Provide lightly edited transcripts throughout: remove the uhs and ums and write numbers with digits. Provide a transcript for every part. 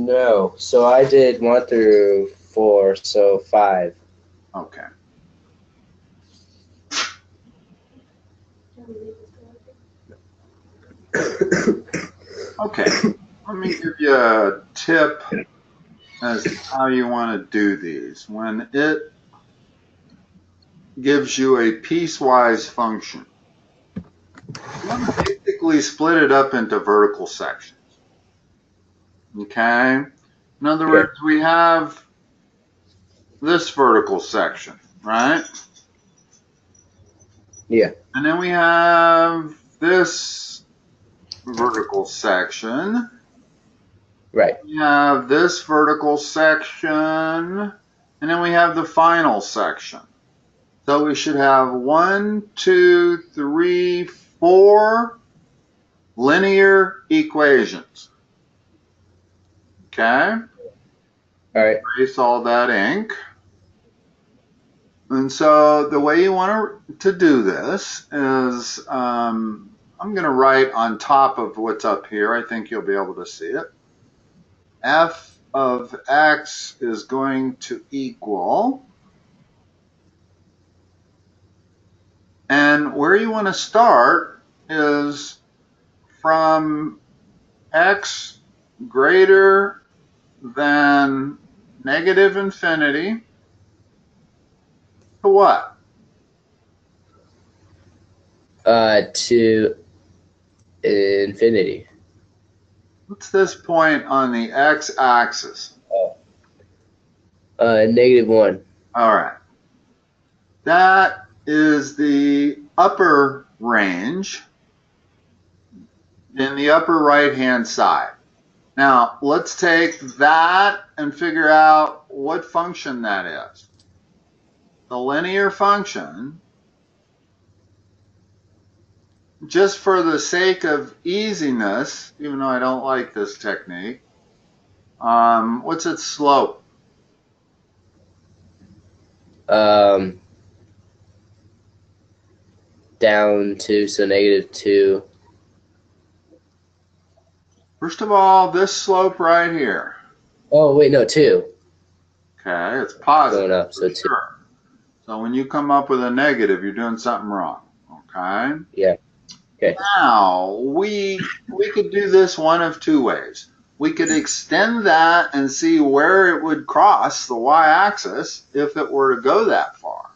No. So I did 1 through 4, so 5. Okay. Okay. Let me give you a tip as to how you want to do these. When it gives you a piecewise function, you want to basically split it up into vertical sections. Okay? In other words, we have this vertical section, right? Yeah. And then we have this vertical section. Right. We have this vertical section, and then we have the final section. So we should have 1, 2, 3, 4 linear equations. Okay? All right. Erase all that ink. And so the way you want to do this is I'm going to write on top of what's up here. I think you'll be able to see it. F of x is going to equal, and where you want to start is from x greater than negative infinity to what? To infinity. What's this point on the x-axis? -1. All right. That is the upper range in the upper right-hand side. Now, let's take that and figure out what function that is. The linear function, just for the sake of easiness, even though I don't like this technique, what's its slope? Down 2, so -2. First of all, this slope right here. Oh, wait, no, 2. Okay, it's positive. Going up, so 2. Sure. So when you come up with a negative, you're doing something wrong. Okay? Yeah. Okay. Now, we could do this one of two ways. We could extend that and see where it would cross the y-axis if it were to go that far.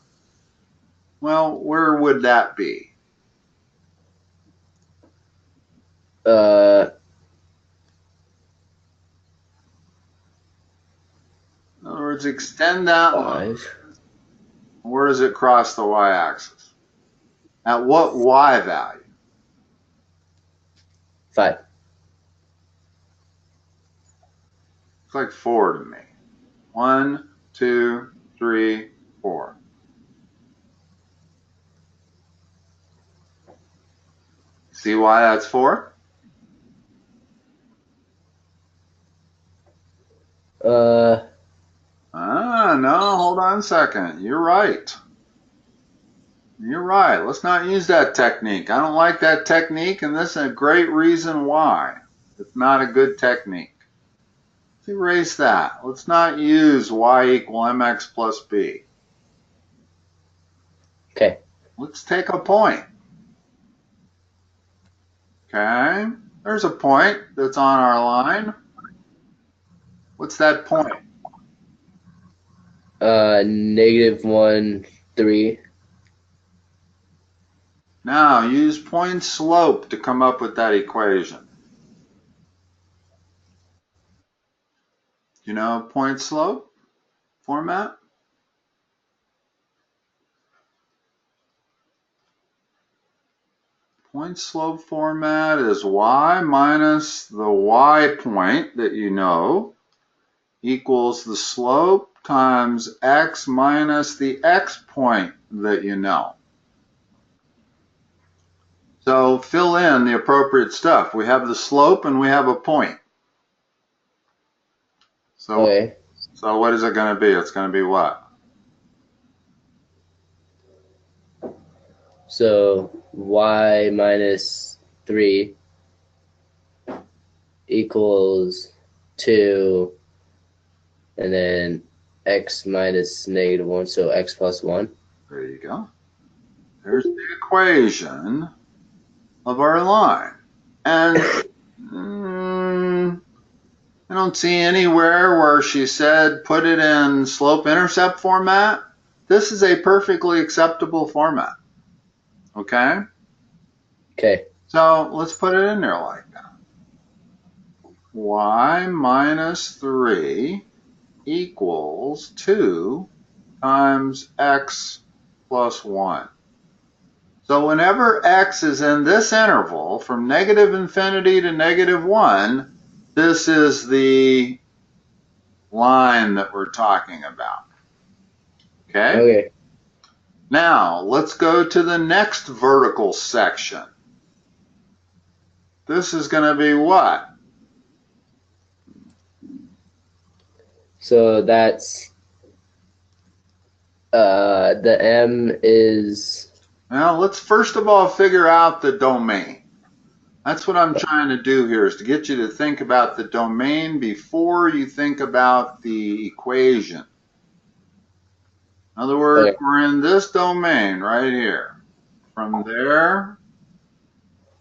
Well, where would that be? Uh, In other words, extend that 5. line. Where does it cross the y-axis? At what y value? 5. It's like 4 to me. 1, 2, 3, 4. See why that's 4? No, hold on a second. You're right. You're right. Let's not use that technique. I don't like that technique, and this is a great reason why. It's not a good technique. Let's erase that. Let's not use y equal mx plus b. Okay. Let's take a point. Okay. There's a point that's on our line. What's that point? -1, 3. Now, use point slope to come up with that equation. You know point slope format? Point slope format is y minus the y point that you know equals the slope times x minus the x point that you know. So fill in the appropriate stuff. We have the slope and we have a point. So, Okay. so what is it going to be? It's going to be what? So y minus 3 equals 2, and then x minus -1, so x plus 1. There you go. There's the equation of our line. And I don't see anywhere where she said put it in slope-intercept format. This is a perfectly acceptable format. Okay? Okay. So let's put it in there like that. Y minus 3 equals 2 times x plus 1. So whenever x is in this interval from -infinity to -1, this is the line that we're talking about. Okay? Okay. Now, let's go to the next vertical section. This is going to be what? So that's the m is... Now, let's first of all figure out the domain. That's what I'm trying to do here, is to get you to think about the domain before you think about the equation. In other words, Okay. we're in this domain right here. From there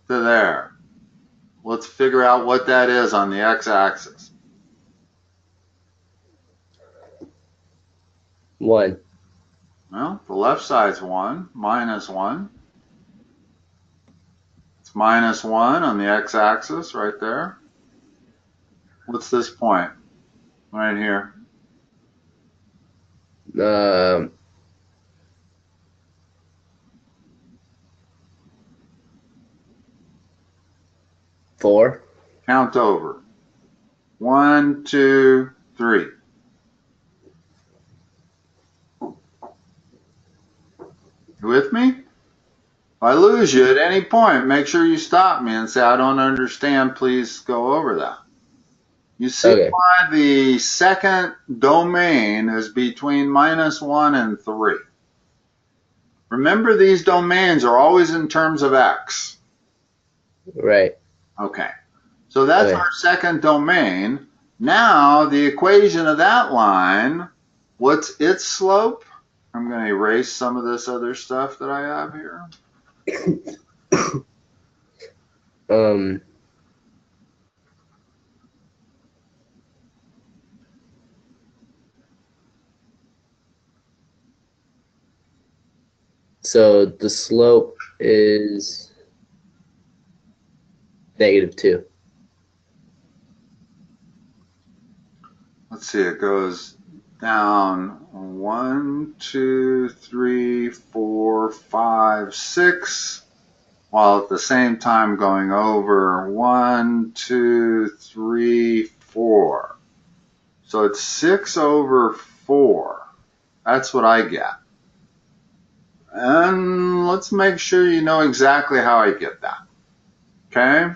to there. Let's figure out what that is on the x-axis. 1. Well, the left side's 1, minus 1. It's minus 1 on the x-axis right there. What's this point? Right here. 4. Count over. 1, 2, 3. You with me? If I lose you at any point, make sure you stop me and say, I don't understand, please go over that. You see Okay. why the second domain is between -1 and 3. Remember, these domains are always in terms of x. Right. Okay. So that's Okay. our second domain. Now, the equation of that line, what's its slope? I'm going to erase some of this other stuff that I have here. So the slope is -2. Let's see, it goes down 1, 2, 3, 4, 5, 6, while at the same time going over 1, 2, 3, 4. So it's 6 over 4. That's what I get. And let's make sure you know exactly how I get that. Okay?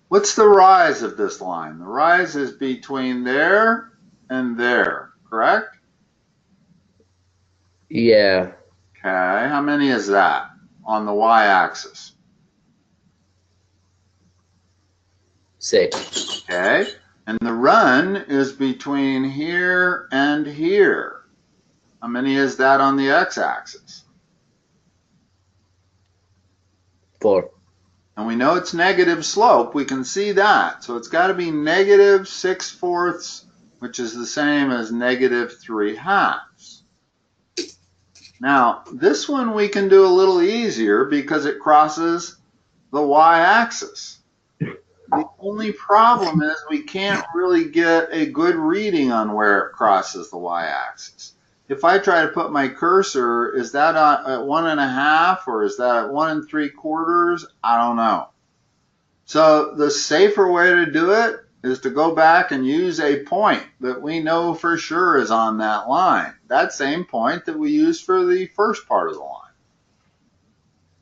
What's the rise of this line? The rise is between there and there, correct? Yeah. Okay, how many is that on the y-axis? 6. Okay, and the run is between here and here. How many is that on the x-axis? 4. And we know it's negative slope. We can see that. So it's got to be -6/4, which is the same as -3/2. Now, this one we can do a little easier because it crosses the y-axis. The only problem is we can't really get a good reading on where it crosses the y-axis. If I try to put my cursor, is that at 1.5 or is that at 1 3/4? I don't know. So the safer way to do it is to go back and use a point that we know for sure is on that line. That same point that we used for the first part of the line.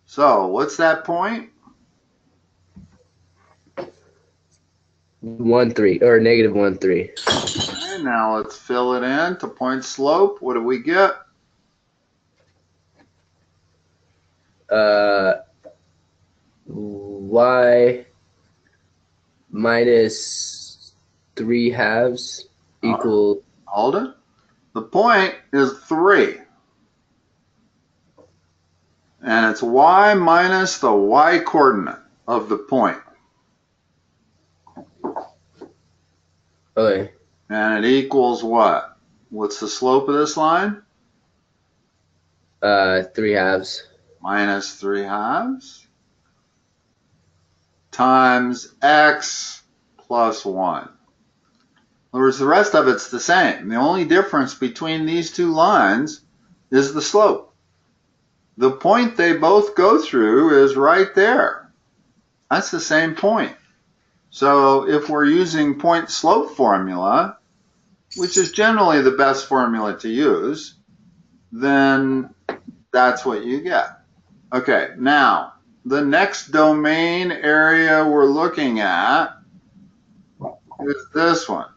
So what's that point? 1, 3, or -1, 3. Okay, now let's fill it in to point slope. What do we get? Y minus 3/2 equal. Hold it. The point is 3. And it's y minus the y coordinate of the point. Okay. And it equals what? What's the slope of this line? 3/2. Minus 3/2 times x plus 1. In other words, the rest of it's the same. The only difference between these two lines is the slope. The point they both go through is right there. That's the same point. So if we're using point slope formula, which is generally the best formula to use, then that's what you get. Okay, now the next domain area we're looking at is this one.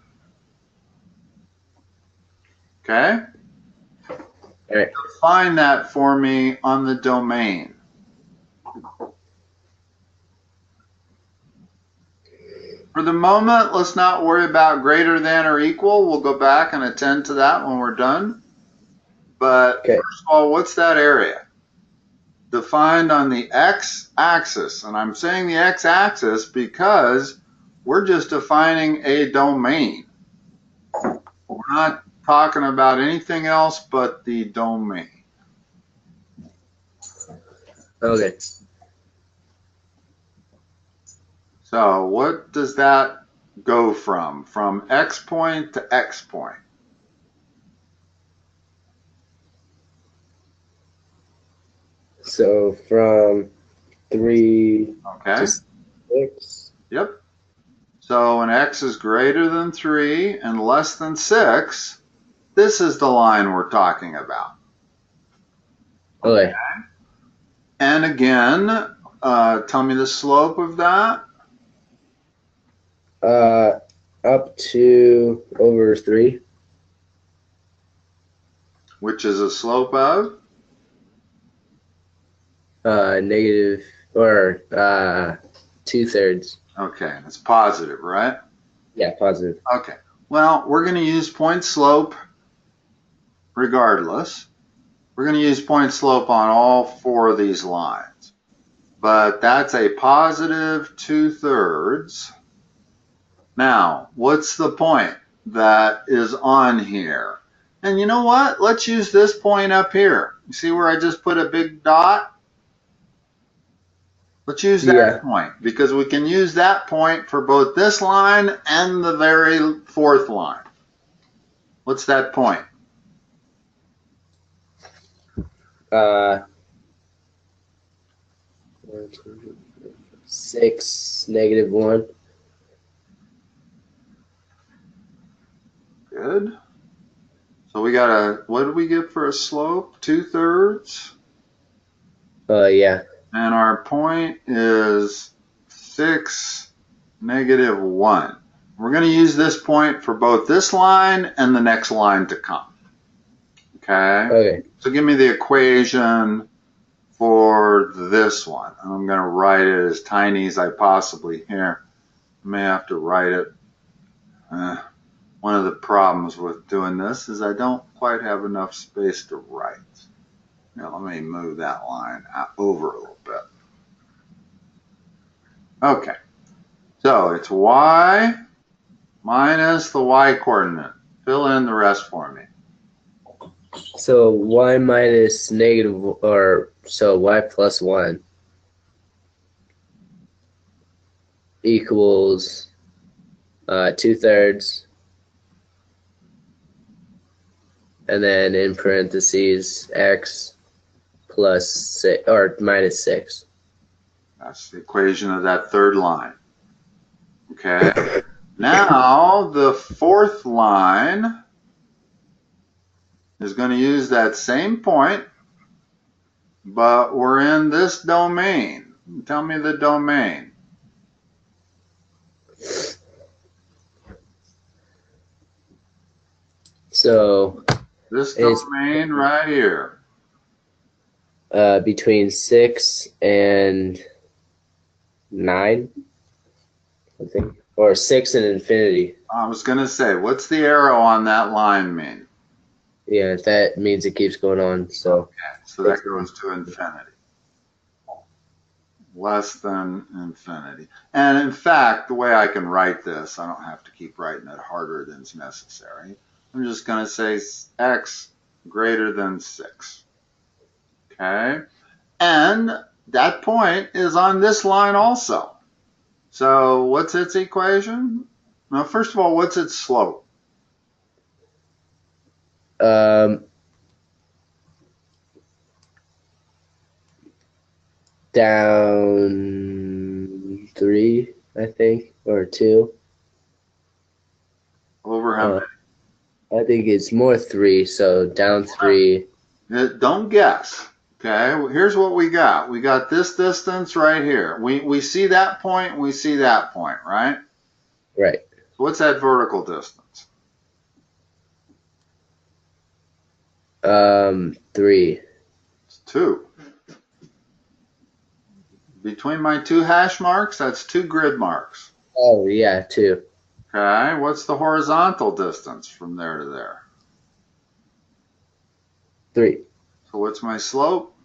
Okay? All right. Find that for me on the domain. For the moment, let's not worry about greater than or equal. We'll go back and attend to that when we're done. But Okay. first of all, what's that area? Defined on the x-axis. And I'm saying the x-axis because we're just defining a domain. We're not talking about anything else but the domain. Okay. So what does that go from? From x point to x point. So from 3 Okay. to 6. Yep. So when x is greater than 3 and less than 6, this is the line we're talking about. Okay. And again, tell me the slope of that. Up to over 3. Which is a slope of? Negative or 2/3. Okay, it's positive, right? Yeah, positive. Okay. Well, we're going to use point slope regardless. We're going to use point slope on all 4 of these lines. But that's a positive 2/3. Now, what's the point that is on here? And you know what? Let's use this point up here. You see where I just put a big dot? Let's use that point because we can use that point for both this line and the very 4th line. What's that point? 6, -1. Good. So we got a, what did we get for a slope? 2/3. Yeah. And our point is 6, -1. We're going to use this point for both this line and the next line to come. Okay? Okay. So give me the equation for this one. I'm going to write it as tiny as I possibly can. I may have to write it. One of the problems with doing this is I don't quite have enough space to write. Now let me move that line over a little bit. Okay, so it's y minus the y coordinate. Fill in the rest for me. So y minus negative, or so y plus 1 equals 2/3, and then in parentheses x plus 6 or minus 6. That's the equation of that 3rd line. Okay, now the 4th line is going to use that same point, but we're in this domain. Tell me the domain. So This domain right here. Between 6 and 9. I think. Or 6 and infinity. I was going to say, what's the arrow on that line mean? Yeah, that means it keeps going on. So, Okay, so that goes to infinity. Less than infinity. And in fact, the way I can write this, I don't have to keep writing it harder than is necessary. I'm just going to say x greater than 6. Okay? And that point is on this line also. So what's its equation? Now, first of all, what's its slope? Down 3, I think, or 2. Over how many? I think it's more 3, so down 3. Don't guess. Okay, well, here's what we got. We got this distance right here. We see that point, we see that point, right? Right. So what's that vertical distance? 3. It's 2. Between my 2 hash marks, that's 2 grid marks. Oh, yeah, 2. Okay, what's the horizontal distance from there to there? 3. So what's my slope?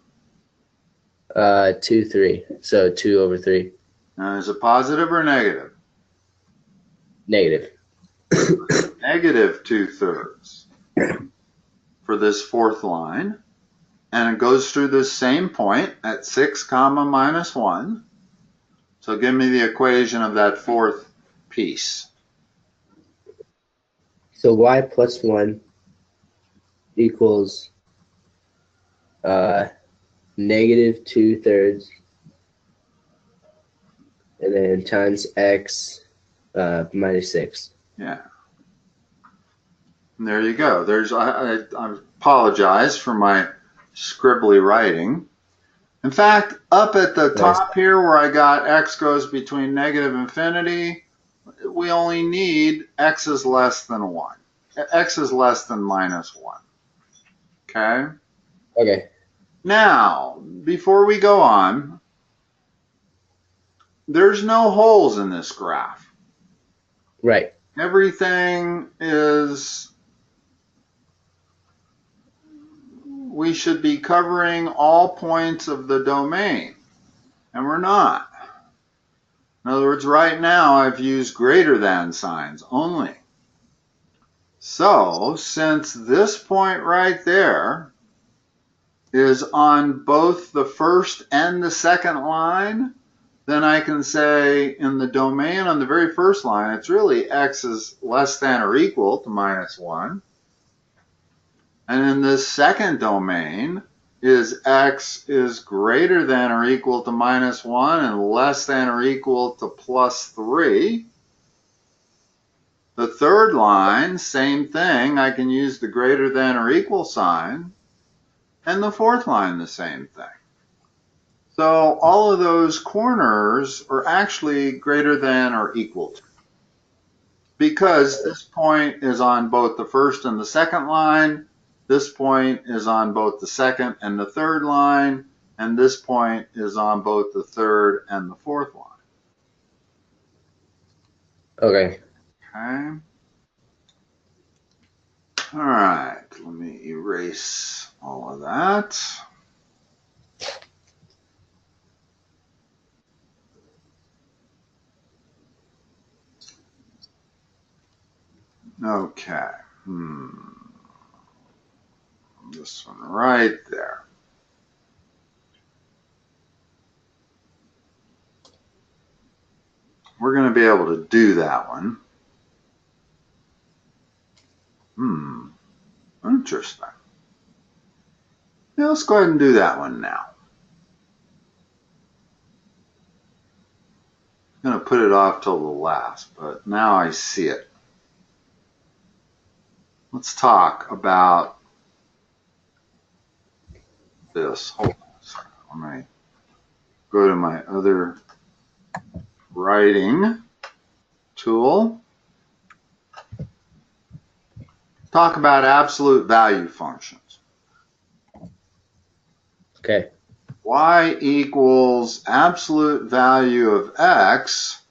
2, 3. So 2 over 3. Now, is it positive or negative? Negative. Negative 2/3 for this fourth line. And it goes through this same point at 6 comma minus 1. So give me the equation of that fourth piece. So y plus 1 equals negative 2/3, and then times x minus 6. Yeah. And there you go. I apologize for my scribbly writing. In fact, up at the top here where I got x goes between negative infinity, we only need x is less than 1. X is less than minus 1. Okay? Okay. Now, before we go on, there's no holes in this graph. Right. Everything is, we should be covering all points of the domain, and we're not. In other words, right now I've used greater than signs only. So, since this point right there is on both the first and the second line, then I can say in the domain on the very first line, it's really x is less than or equal to minus 1. And in the second domain is x is greater than or equal to minus 1 and less than or equal to plus 3. The third line, same thing. I can use the greater than or equal sign. And the fourth line, the same thing. So all of those corners are actually greater than or equal to. Because this point is on both the first and the second line, this point is on both the second and the third line, and this point is on both the third and the fourth line. Okay. Okay. All right, let me erase all of that. Okay. This one right there. We're going to be able to do that one. Interesting. Yeah, let's go ahead and do that one now. I'm going to put it off till the last, but now I see it. Let's talk about this. Hold on a second. Let me go to my other writing tool. Talk about absolute value functions. Okay. Y equals absolute value of x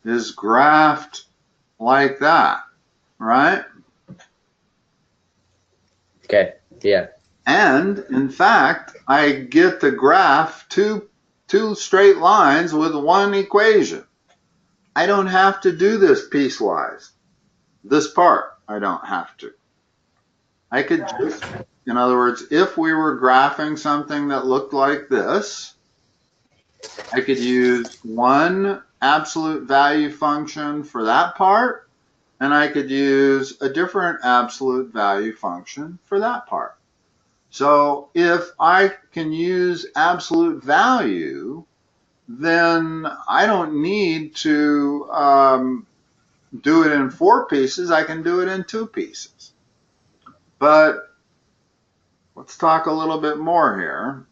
is graphed like that, right? Okay, yeah. And in fact, I get to graph two straight lines with one equation. I don't have to do this piecewise. This part, I don't have to. I could just, in other words, if we were graphing something that looked like this, I could use one absolute value function for that part, and I could use a different absolute value function for that part. So if I can use absolute value, then I don't need to do it in 4 pieces. I can do it in 2 pieces. But let's talk a little bit more here.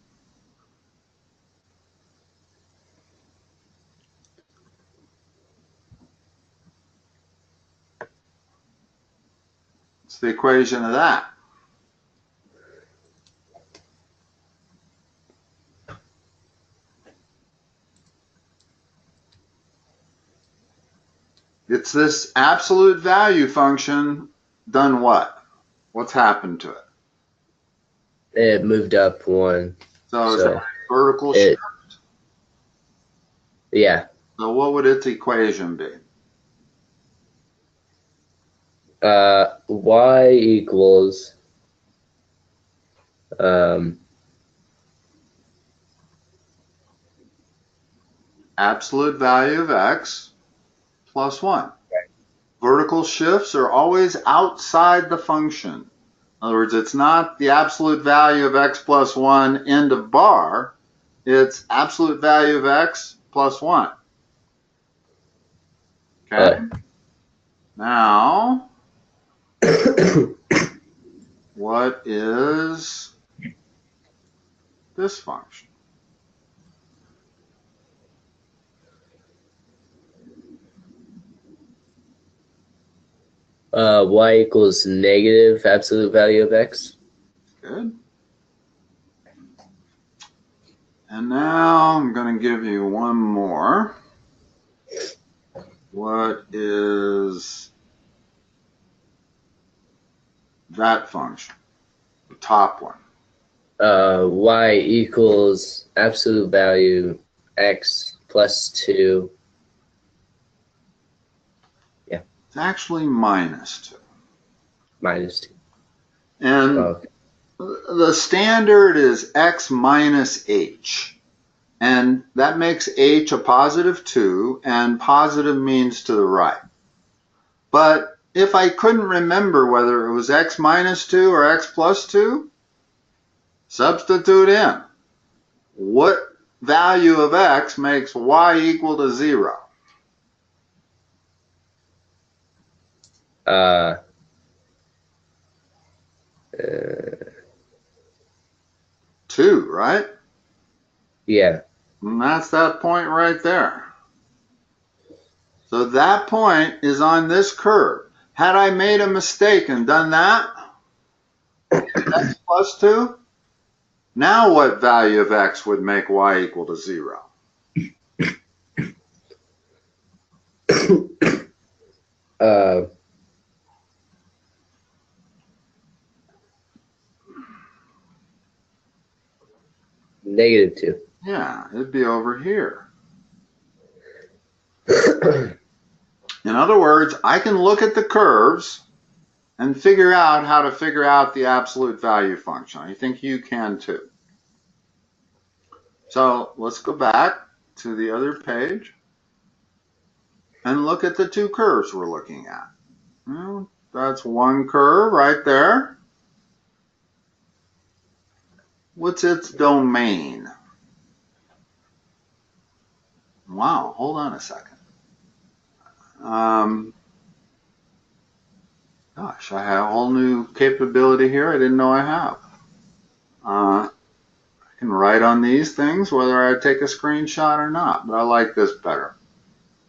It's the equation of that. It's this absolute value function done what? What's happened to it? It moved up 1. So it's So a vertical shift. Yeah. So what would its equation be? Y equals absolute value of x plus 1. Vertical shifts are always outside the function. In other words, it's not the absolute value of x plus 1 end of bar. It's absolute value of x plus 1. Okay? Now, what is this function? Y equals negative absolute value of x. Good. And now I'm going to give you one more. What is that function? The top one. Y equals absolute value x plus 2. Yeah. It's actually minus 2. Minus 2. And Okay. the standard is x minus h. And that makes h a positive 2, and positive means to the right. But if I couldn't remember whether it was x minus 2 or x plus 2, substitute in. What value of x makes y equal to 0? 2, right? Yeah. And that's that point right there. So that point is on this curve. Had I made a mistake and done that, x plus 2, now what value of x would make y equal to 0? Negative 2. Yeah, it'd be over here. In other words, I can look at the curves and figure out how to figure out the absolute value function. I think you can too. So let's go back to the other page and look at the 2 curves we're looking at. Well, that's one curve right there. What's its domain? Wow, hold on a second. Gosh, I have a whole new capability here I didn't know I have. I can write on these things whether I take a screenshot or not, but I like this better.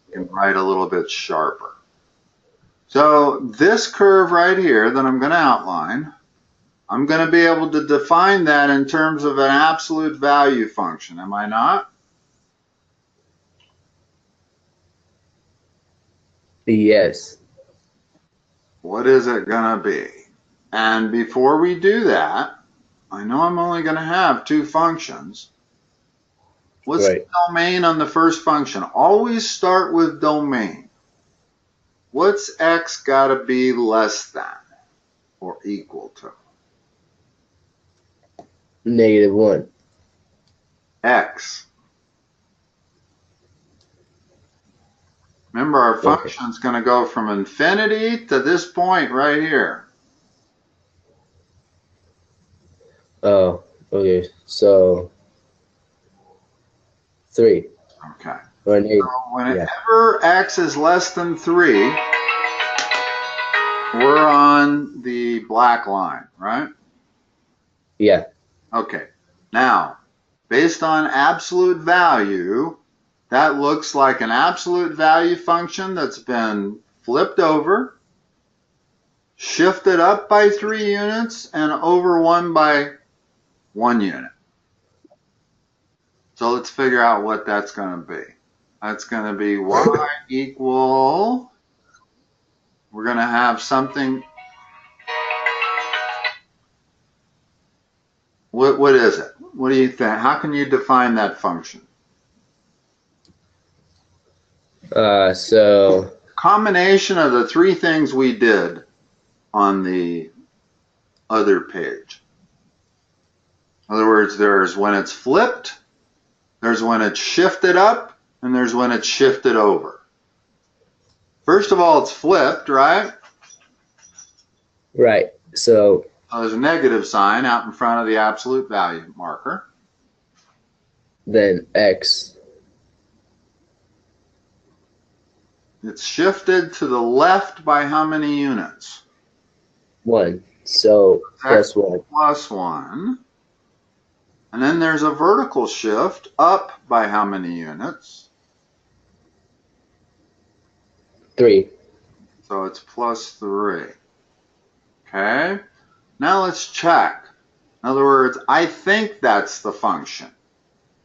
I can write a little bit sharper. So this curve right here that I'm going to outline, I'm going to be able to define that in terms of an absolute value function, am I not? Yes. What is it going to be? And before we do that, I know I'm only going to have two functions. What's the Right. domain on the first function? Always start with domain. What's x got to be less than or equal to? -1. X. Remember, our Okay. function is going to go from infinity to this point right here. Oh, okay. So 3. Okay. Or So yeah. whenever x is less than 3, we're on the black line, right? Yeah. Okay. Now, based on absolute value, that looks like an absolute value function that's been flipped over, shifted up by 3 units, and over 1 by 1 unit. So let's figure out what that's going to be. That's going to be y equal, we're going to have something, what is it? What do you think? How can you define that function? So Combination of the three things we did on the other page. In other words, there's when it's flipped, there's when it's shifted up, and there's when it's shifted over. First of all, it's flipped, right? right. So There's a negative sign out in front of the absolute value marker. then x. It's shifted to the left by how many units? 1. So X +1. plus 1. And then there's a vertical shift up by how many units? 3. So it's plus 3. Okay? Now let's check. In other words, I think that's the function.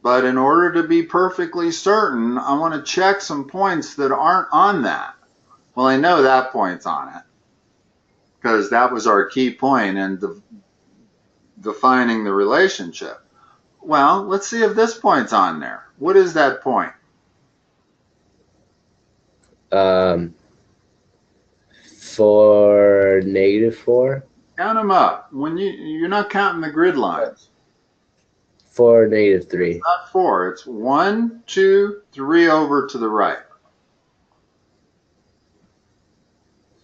But in order to be perfectly certain, I want to check some points that aren't on that. Well, I know that point's on it because that was our key point in defining the relationship. Well, let's see if this point's on there. What is that point? For -4. Count them up. When you're not counting the grid lines. For -3. Not 4. It's 1, 2, 3 over to the right.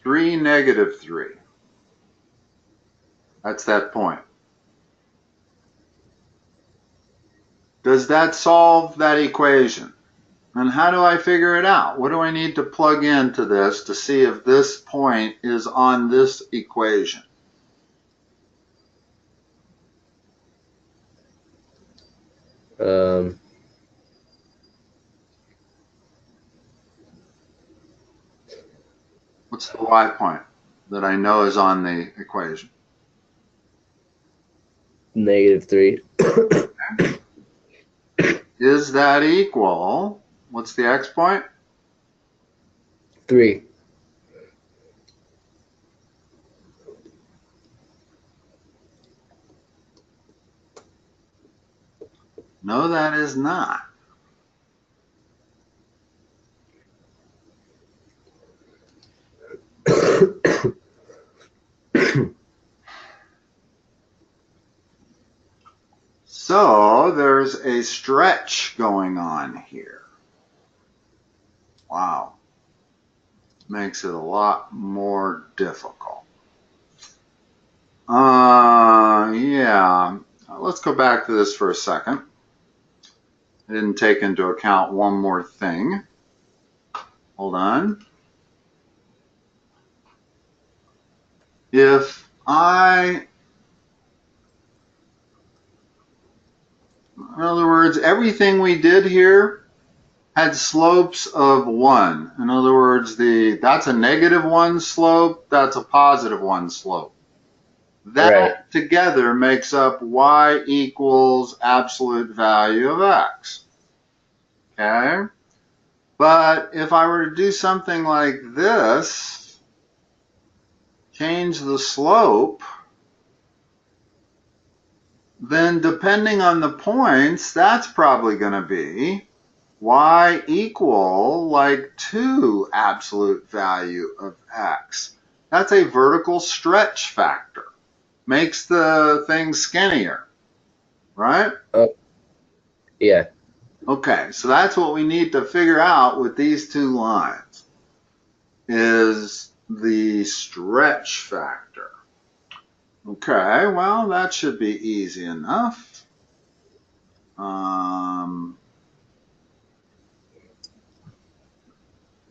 3, -3. That's that point. Does that solve that equation? And how do I figure it out? What do I need to plug into this to see if this point is on this equation? What's the y point that I know is on the equation? -3. Is that equal? What's the x point? 3. No, that is not. So there's a stretch going on here. Wow. Makes it a lot more difficult. Yeah. Let's go back to this for a second. I didn't take into account one more thing. Hold on. If in other words, everything we did here had slopes of 1. In other words, that's a -1 slope, that's a +1 slope. That Right. together makes up y equals absolute value of x. Okay? But if I were to do something like this, change the slope, then depending on the points, that's probably going to be y equal like 2 absolute value of x. That's a vertical stretch factor. Makes the thing skinnier, right? Oh, yeah. Okay, so that's what we need to figure out with these two lines, is the stretch factor. Okay, well, that should be easy enough. In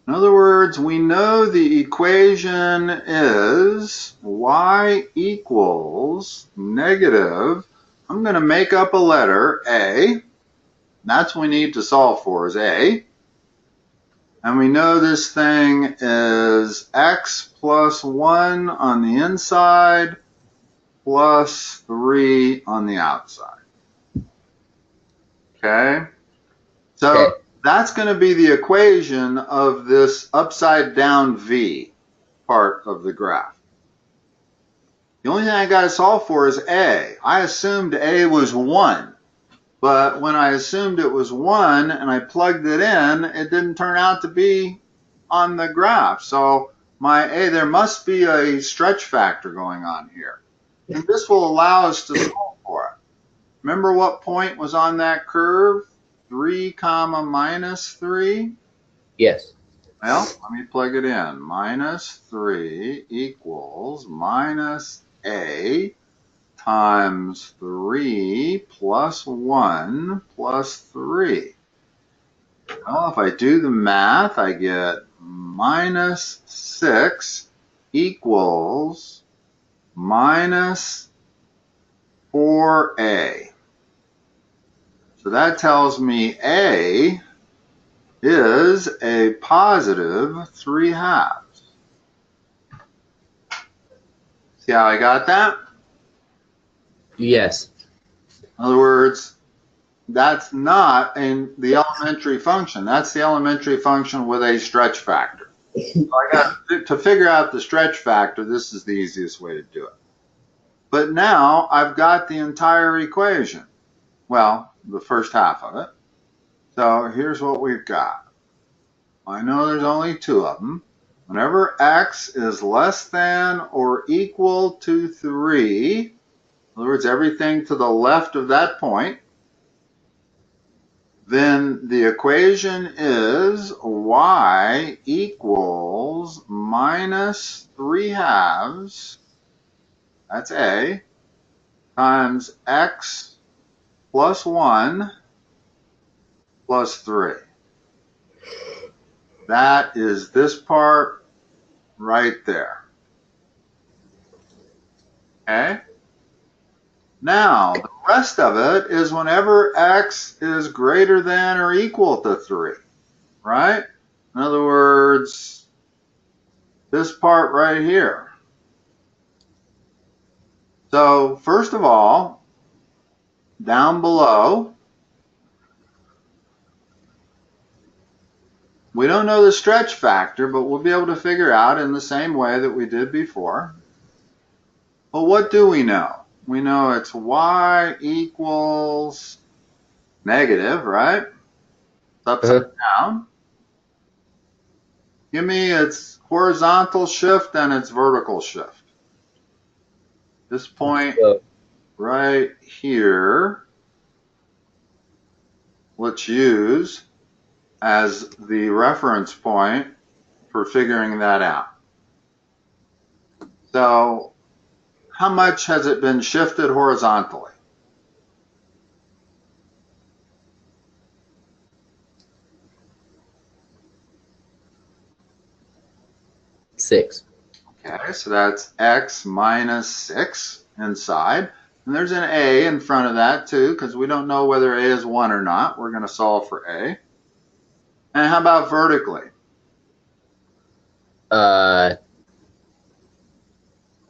other words, we know the equation is y equals negative. I'm going to make up a letter, A. That's what we need to solve for, is A. And we know this thing is x plus 1 on the inside plus 3 on the outside. Okay? So Okay. that's going to be the equation of this upside down V part of the graph. The only thing I got to solve for is A. I assumed A was 1. But when I assumed it was 1 and I plugged it in, it didn't turn out to be on the graph. So my A, there must be a stretch factor going on here. And this will allow us to solve for it. Remember what point was on that curve? 3 comma minus 3? Yes. Well, let me plug it in. Minus 3 equals minus A times 3 plus 1 plus 3. Well, if I do the math, I get minus 6 equals minus 4A. So that tells me A is a positive 3/2. See how I got that? Yes. In other words, that's not in the elementary function. That's the elementary function with a stretch factor. So I got to figure out the stretch factor. This is the easiest way to do it. But now I've got the entire equation. Well, the first half of it. So here's what we've got. I know there's only two of them. Whenever x is less than or equal to 3, in other words, everything to the left of that point, then the equation is y equals minus 3/2, that's A, times x plus 1 plus 3. That is this part right there. Okay? Now, the rest of it is whenever x is greater than or equal to 3, right? In other words, this part right here. So, first of all, down below, we don't know the stretch factor, but we'll be able to figure out in the same way that we did before. Well, what do we know? We know it's y equals negative, right? It's upside down. Give me its horizontal shift and its vertical shift. This point right here, let's use as the reference point for figuring that out. So, how much has it been shifted horizontally? Six. Okay, so that's x minus 6 inside. And there's an a in front of that too, because we don't know whether a is 1 or not. We're going to solve for a. And how about vertically?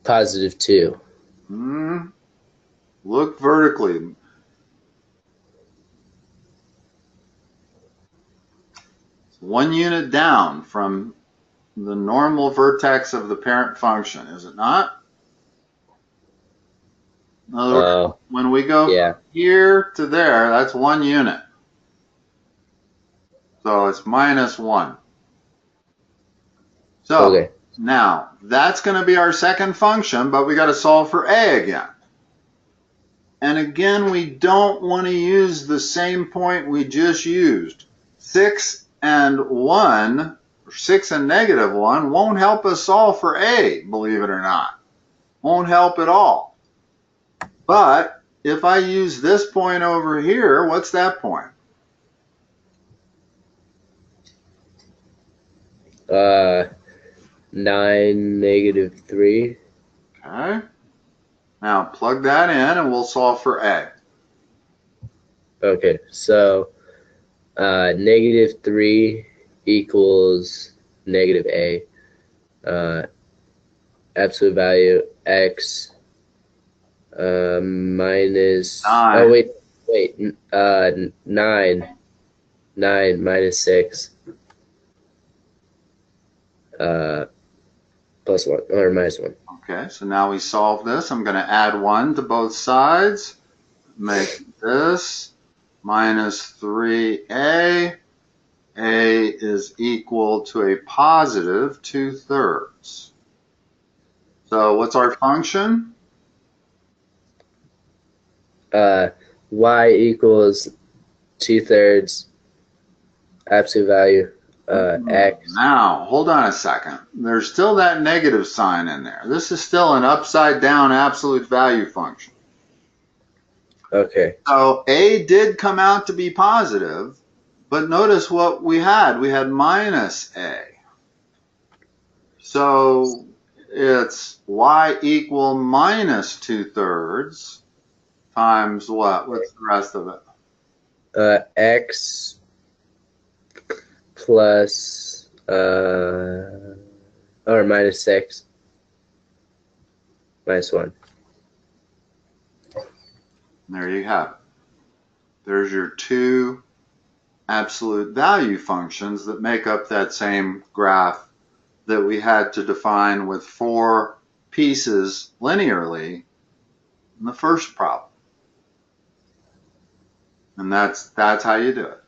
Positive 2. Look vertically. 1 unit down from the normal vertex of the parent function, is it not? In other words, when we go yeah. from here to there, that's 1 unit. So it's -1. So Okay. now that's going to be our second function, but we got to solve for a again. And again, we don't want to use the same point we just used. 6 and 1, or 6 and -1 won't help us solve for a, believe it or not. Won't help at all. But if I use this point over here, what's that point? 9, -3. Okay. Now plug that in and we'll solve for a. Okay, so -3 equals -a. Absolute value x minus. 9. Oh wait, 9 -6 plus 1 or -1. Okay, so now we solve this. I'm going to add 1 to both sides. Make this -3a. A is equal to a positive 2/3. So what's our function? Y equals 2/3 absolute value x. Now, hold on a second. There's still that negative sign in there. This is still an upside down absolute value function. Okay. So a did come out to be positive, but notice what we had. We had -a. So it's y equal -2/3 times what? What's the rest of it? X plus or -6 -1. There you have it. There's your two absolute value functions that make up that same graph that we had to define with 4 pieces linearly in the first problem. And that's how you do it.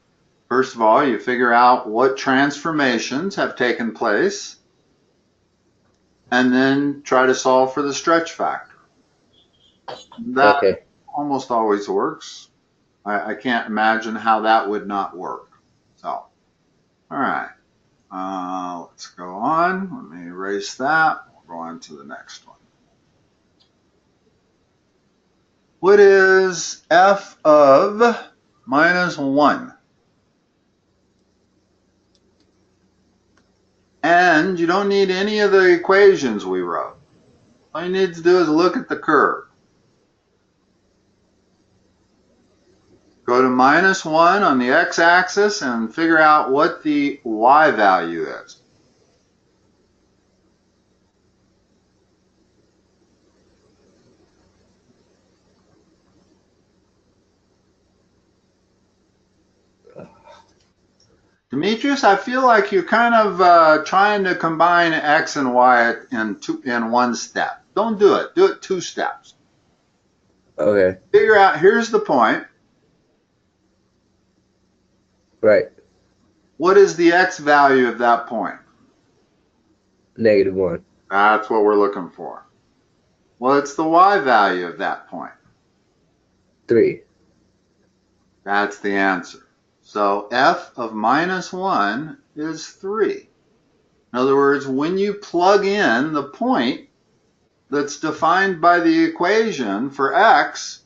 First of all, you figure out what transformations have taken place, and then try to solve for the stretch factor. That almost always works. I can't imagine how that would not work. So, all right. Let's go on. Let me erase that. We'll go on to the next one. What is f of -1? And you don't need any of the equations we wrote. All you need to do is look at the curve. Go to -1 on the x-axis and figure out what the y value is. Demetrius, I feel like you're kind of trying to combine x and y in one step. Don't do it. Do it 2 steps. Okay. Figure out, here's the point. Right. What is the x value of that point? -1. That's what we're looking for. What's the y value of that point? 3. That's the answer. So f of -1 is 3. In other words, when you plug in the point that's defined by the equation for x,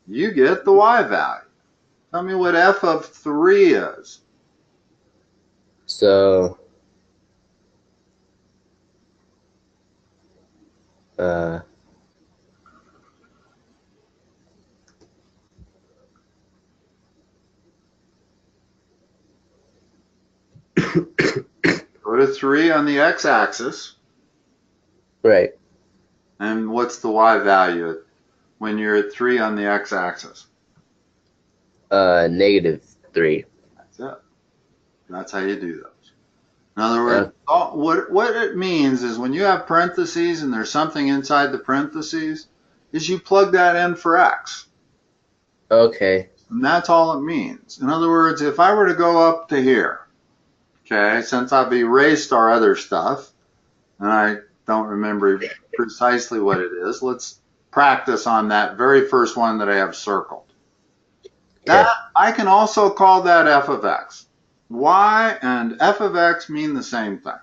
you get the y value. Tell me what f of 3 is. So Go to 3 on the x-axis. right. And what's the y value when you're at 3 on the x-axis? -3. That's it. That's how you do those. In other words, what it means is when you have parentheses and there's something inside the parentheses, is you plug that in for x. Okay. And that's all it means. In other words, if I were to go up to here, okay, since I've erased our other stuff, and I don't remember precisely what it is, let's practice on that very first one that I have circled. That, I can also call that f of x. Y and f of x mean the same thing,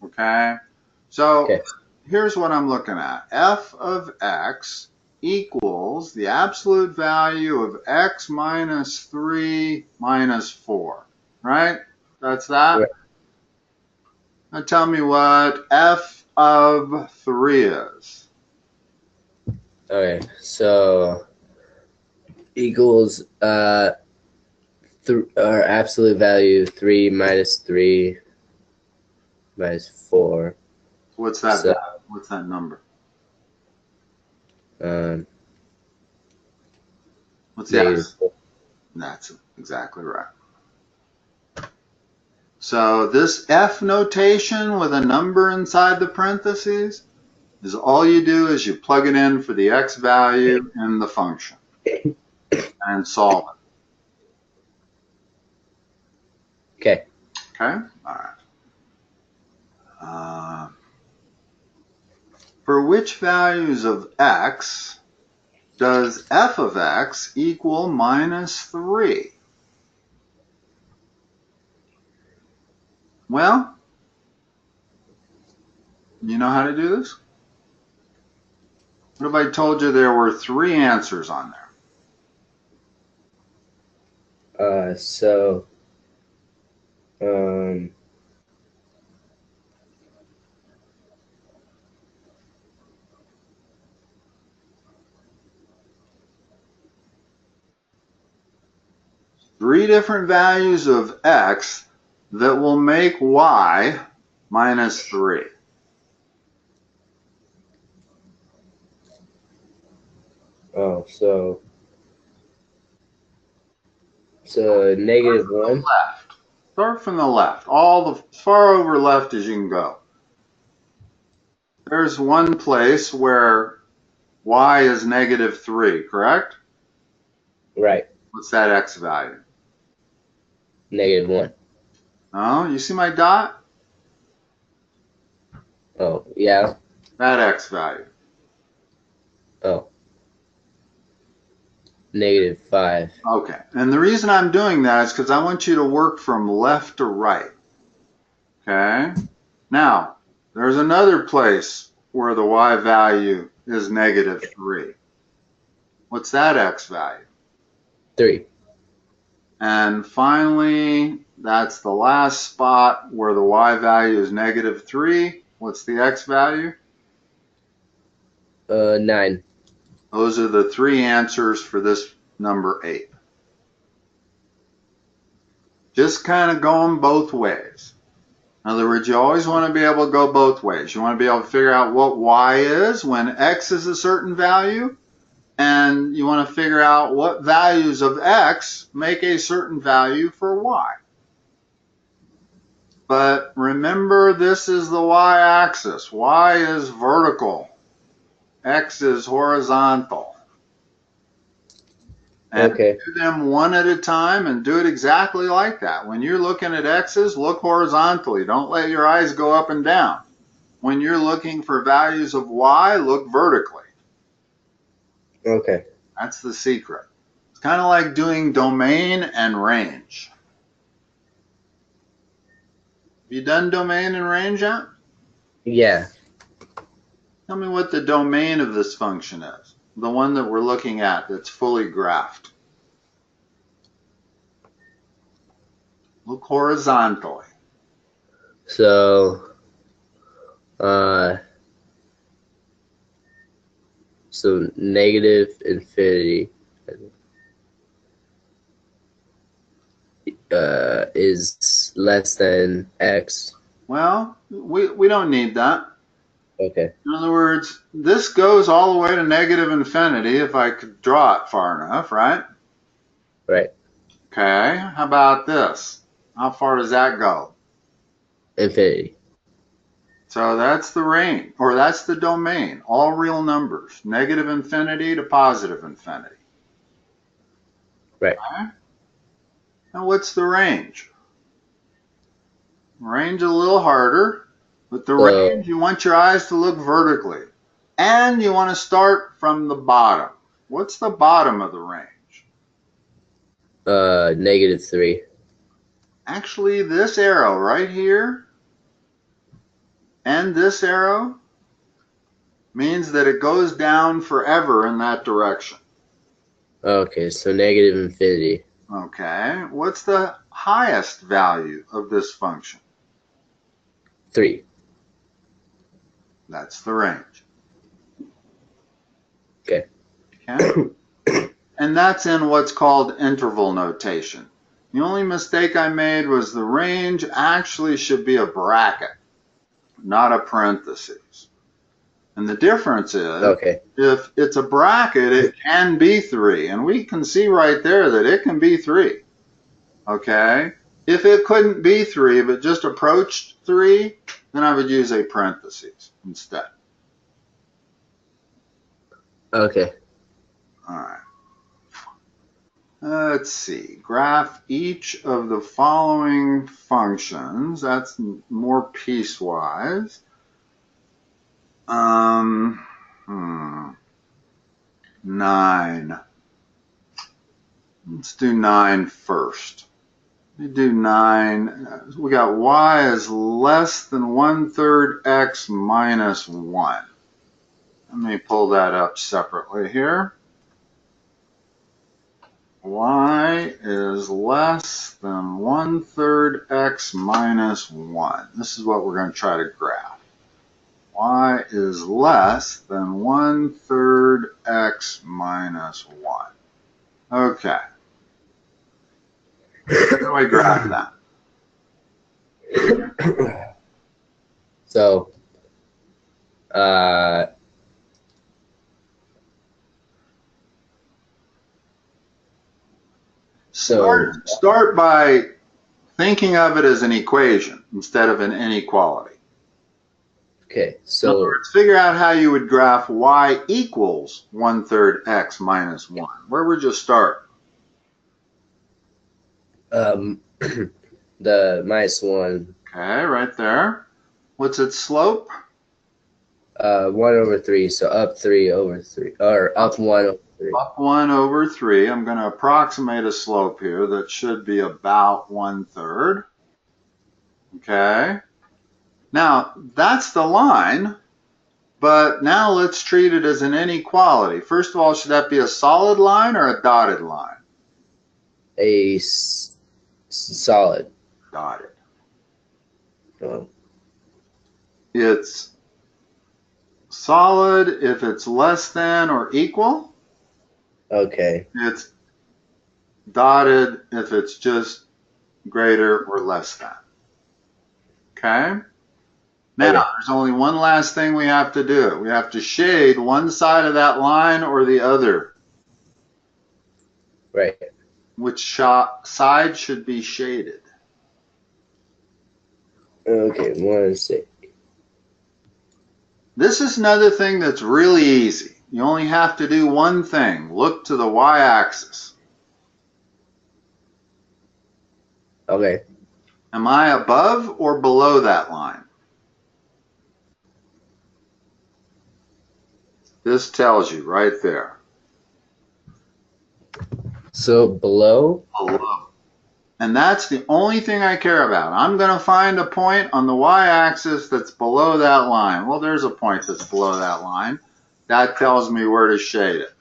okay? So here's what I'm looking at. F of x equals the absolute value of x minus 3 minus 4, right? That's that? Right. Now tell me what f of 3 is. Okay, so equals our absolute value 3 minus 3 minus 4. What's that? So, what's that number? What's the x? That's exactly right. So this f notation with a number inside the parentheses is all you do is you plug it in for the x value in the function and solve it. Okay. Okay? All right. For which values of x does f of x equal minus 3? Well, you know how to do this? What if I told you there were 3 answers on there? So 3 different values of x that will make y minus 3. So -1. Left. Start from the left. As far over left as you can go. There's one place where y is -3, correct? Right. What's that x value? -1. Oh, you see my dot? Oh, yeah. That x value. Oh. -5. Okay. And the reason I'm doing that is because I want you to work from left to right. Okay? Now, there's another place where the y value is -3. What's that x value? 3. And finally, that's the last spot where the y value is -3. What's the x value? 9. Those are the 3 answers for this number 8. Just kind of going both ways. In other words, you always want to be able to go both ways. You want to be able to figure out what y is when x is a certain value, and you want to figure out what values of x make a certain value for y. But remember, this is the y-axis. Y is vertical. X is horizontal. And do them one at a time and do it exactly like that. When you're looking at x's, look horizontally. Don't let your eyes go up and down. When you're looking for values of y, look vertically. Okay. That's the secret. It's kind of like doing domain and range. Have you done domain and range yet? Yeah. Tell me what the domain of this function is. The one that we're looking at that's fully graphed. Look horizontally. So negative infinity is less than x. Well, we don't need that. Okay. In other words, this goes all the way to negative infinity if I could draw it far enough, right? Right. Okay, how about this? How far does that go? Infinity. So that's the range, or that's the domain, all real numbers, negative infinity to positive infinity. Right. Okay? Now what's the range? Range a little harder, but the range, you want your eyes to look vertically. And you want to start from the bottom. What's the bottom of the range? -3. Actually, this arrow right here and this arrow means that it goes down forever in that direction. Okay, so negative infinity. Okay, what's the highest value of this function? 3. That's the range. Okay. Okay? And that's in what's called interval notation. The only mistake I made was the range actually should be a bracket, not a parentheses. And the difference is, Okay. if it's a bracket, it can be 3. And we can see right there that it can be 3. Okay? If it couldn't be 3, but just approached 3, then I would use a parentheses instead. Okay. All right. Let's see. Graph each of the following functions. That's more piecewise. 9. Let's do 9 first. We do 9. We got y is less than 1/3 x minus 1. Let me pull that up separately here. Y is less than 1/3 x minus 1. This is what we're going to try to graph. Y is less than 1/3 x minus 1. Okay. How do I graph that? So, Start by thinking of it as an equation instead of an inequality. okay, In other so words, figure out how you would graph y equals 1/3 x minus 1. Where would you start? the -1. Okay, right there. What's its slope? 1/3, so up 3/3, or up 1/3. Up 1/3. I'm going to approximate a slope here that should be about 1/3. Okay. Now, that's the line, but now let's treat it as an inequality. First of all, should that be a solid line or a dotted line? A solid. Dotted. Oh. It's solid if it's less than or equal. Okay. It's dotted if it's just greater or less than. Okay? Now, there's only one last thing we have to do. We have to shade one side of that line or the other. Right. Which side should be shaded? Okay, 1 6. This is another thing that's really easy. You only have to do one thing. Look to the y-axis. Okay. Am I above or below that line? This tells you right there. So below? Below. And that's the only thing I care about. I'm going to find a point on the y-axis that's below that line. Well, there's a point that's below that line. That tells me where to shade it.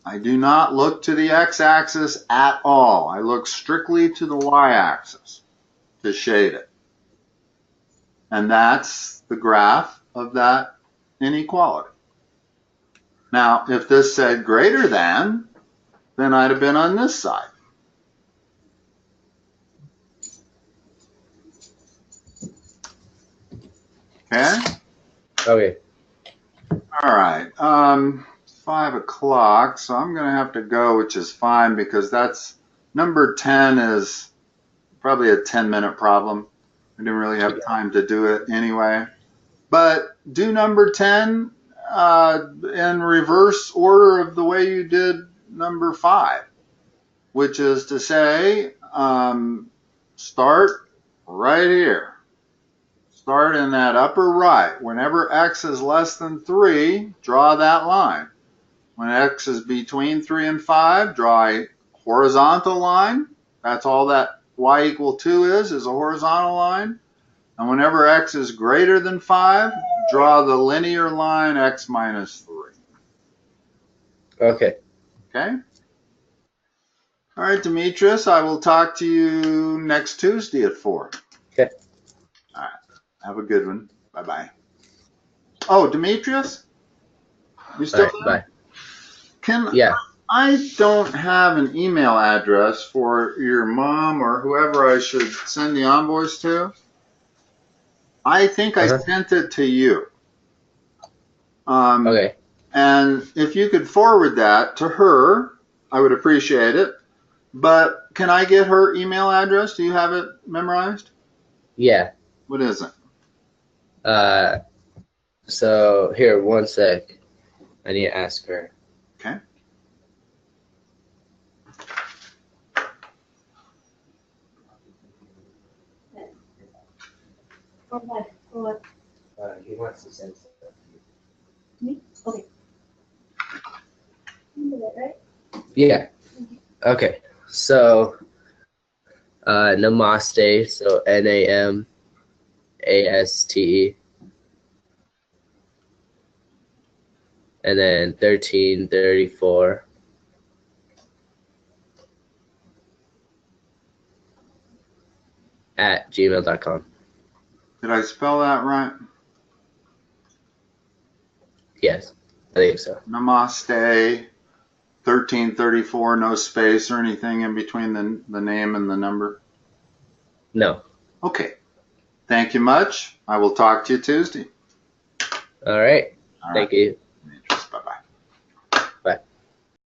I do not look to the x-axis at all. I look strictly to the y-axis to shade it. And that's the graph of that inequality. Now, if this said greater than, then I'd have been on this side. Okay? Okay. All right. 5 o'clock, so I'm going to have to go, which is fine because that's Number 10 is probably a 10-minute problem. I didn't really have time to do it anyway. But do number 10 in reverse order of the way you did number 5, which is to say, start right here. Start in that upper right. Whenever x is less than 3, draw that line. When x is between 3 and 5, draw a horizontal line. That's all that y equal 2 is a horizontal line. And whenever x is greater than 5, draw the linear line x minus 3. Okay. Okay? All right, Demetrius, I will talk to you next Tuesday at 4. Okay. All right. Have a good one. Bye-bye. Oh, Demetrius? You still there? Bye. Yeah. I don't have an email address for your mom or whoever I should send the envoys to. I think I sent it to you. Okay. And if you could forward that to her, I would appreciate it. But can I get her email address? Do you have it memorized? Yeah. What is it? So here, one sec. I need to ask her. Okay. He wants to send stuff. Me? Okay. You did it, right? Yeah. Okay. So, Namaste. So Namaste. And then 1334 at gmail.com. Did I spell that right? Yes, I think so. Namaste. 1334, no space or anything in between the name and the number? No. Okay. Thank you much. I will talk to you Tuesday. All right. All right. Thank you.